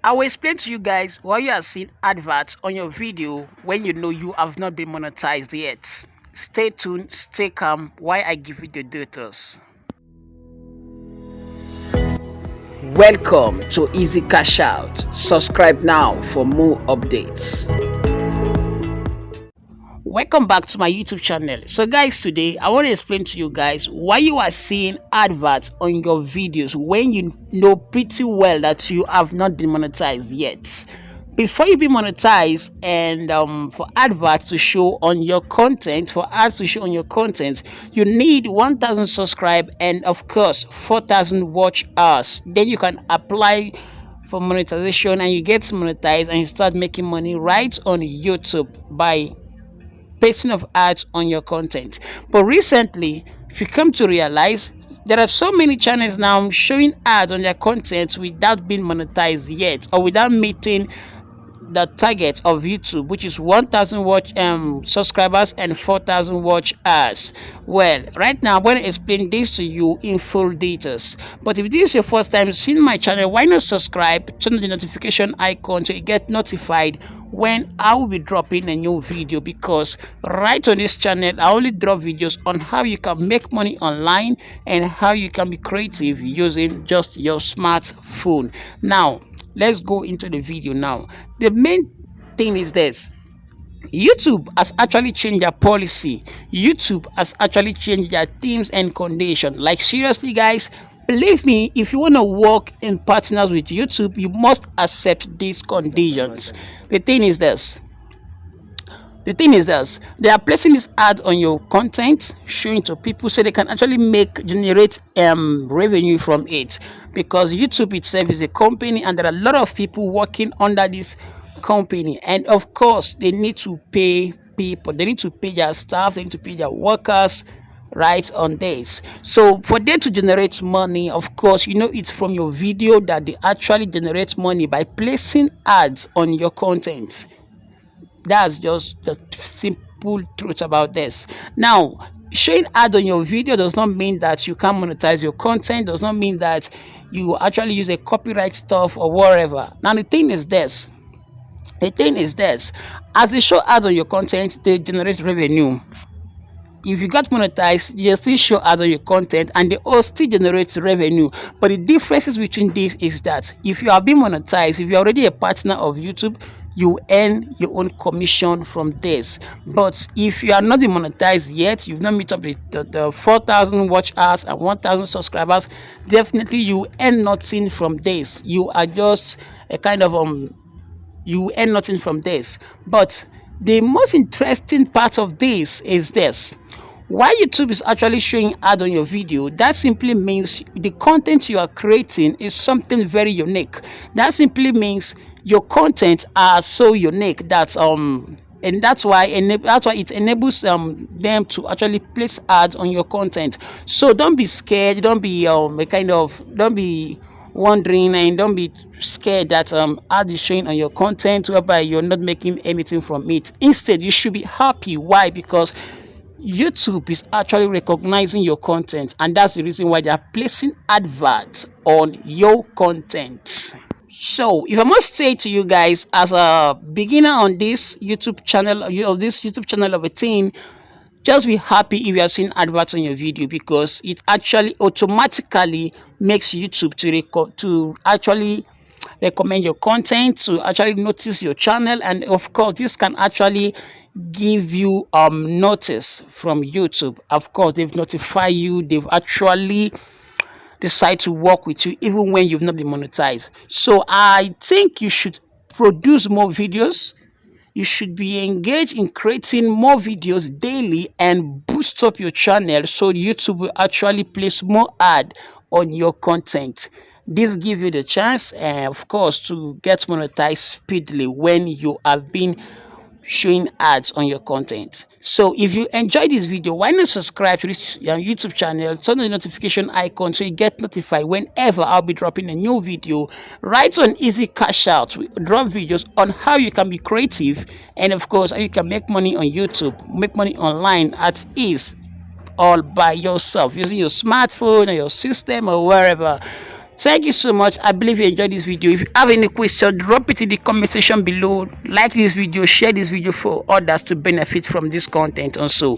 I will explain to you guys why you are seeing adverts on your video when you know you have not been monetized yet. Stay tuned, stay calm while I give you the details. Welcome to Easy Cash Out. Subscribe now for more updates. Welcome back to my YouTube channel. So guys, today I want to explain to you guys why you are seeing adverts on your videos when you know pretty well that you have not been monetized yet. Before you be monetized and for adverts to show on your content, for ads to show on your content, you need 1,000 subscribe and of course 4,000 watch hours. Then you can apply for monetization and you get monetized and you start making money right on YouTube by pasting of ads on your content. But recently, if you come to realize, there are so many channels now showing ads on their content without being monetized yet, or without meeting the target of YouTube, which is 1,000 watch subscribers and 4,000 watch hours. Well, right now I'm going to explain this to you in full details. But if this is your first time seeing my channel, why not subscribe, turn on the notification icon so you get notified when I will be dropping a new video, because right on this channel I only drop videos on how you can make money online and how you can be creative using just your smartphone. Now let's go into the video. Now the main thing is this: YouTube has actually changed their policy. YouTube has actually changed their terms and conditions. Like seriously guys, believe me, if you want to work in partners with YouTube, you must accept these conditions. The thing is this: they are placing this ad on your content, showing to people so they can actually generate revenue from it, because YouTube itself is a company and there are a lot of people working under this company, and of course they need to pay people, they need to pay their staff, they need to pay their workers right on this. So for them to generate money, of course, you know, it's from your video that they actually generate money by placing ads on your content. That's just the simple truth about this. Now, showing ad on your video does not mean that you can monetize your content, does not mean that you actually use a copyright stuff or whatever. Now the thing is this: as they show ads on your content, they generate revenue. If you got monetized, they still show ads on your content and they all still generate revenue. But the differences between this is that if you are being monetized, if you're already a partner of YouTube, you earn your own commission from this. But if you are not monetized yet, you've not met up with the 4,000 watch hours and 1,000 subscribers, definitely you earn nothing from this. You are just a kind of you earn nothing from this. But the most interesting part of this is this: why YouTube is actually showing ad on your video, that simply means the content you are creating is something very unique. That simply means your content are so unique that and that's why it enables them to actually place ads on your content. So don't be scared, don't be don't be wondering, and don't be scared that ad is showing on your content whereby you're not making anything from it. Instead, you should be happy. Why? Because YouTube is actually recognizing your content, and that's the reason why they are placing adverts on your content. So if I must say to you guys, as a beginner on this YouTube channel, of a teen, just be happy if you are seeing adverts on your video, because it actually automatically makes YouTube to actually recommend your content, to actually notice your channel. And of course this can actually give you notice from YouTube. Of course they've notified you, they've actually decide to work with you even when you've not been monetized. So I think you should produce more videos. You should be engaged in creating more videos daily and boost up your channel so YouTube will actually place more ad on your content. This gives you the chance, of course, to get monetized speedily when you have been showing ads on your content. So if you enjoyed this video, why not subscribe to this YouTube channel, turn on the notification icon so you get notified whenever I'll be dropping a new video. Right on Easy Cash Out, we drop videos on how you can be creative and of course how you can make money on YouTube, make money online at ease, all by yourself using your smartphone or your system or wherever. Thank you so much. I believe you enjoyed this video. If you have any question, drop it in the comment section below. Like this video, share this video for others to benefit from this content also.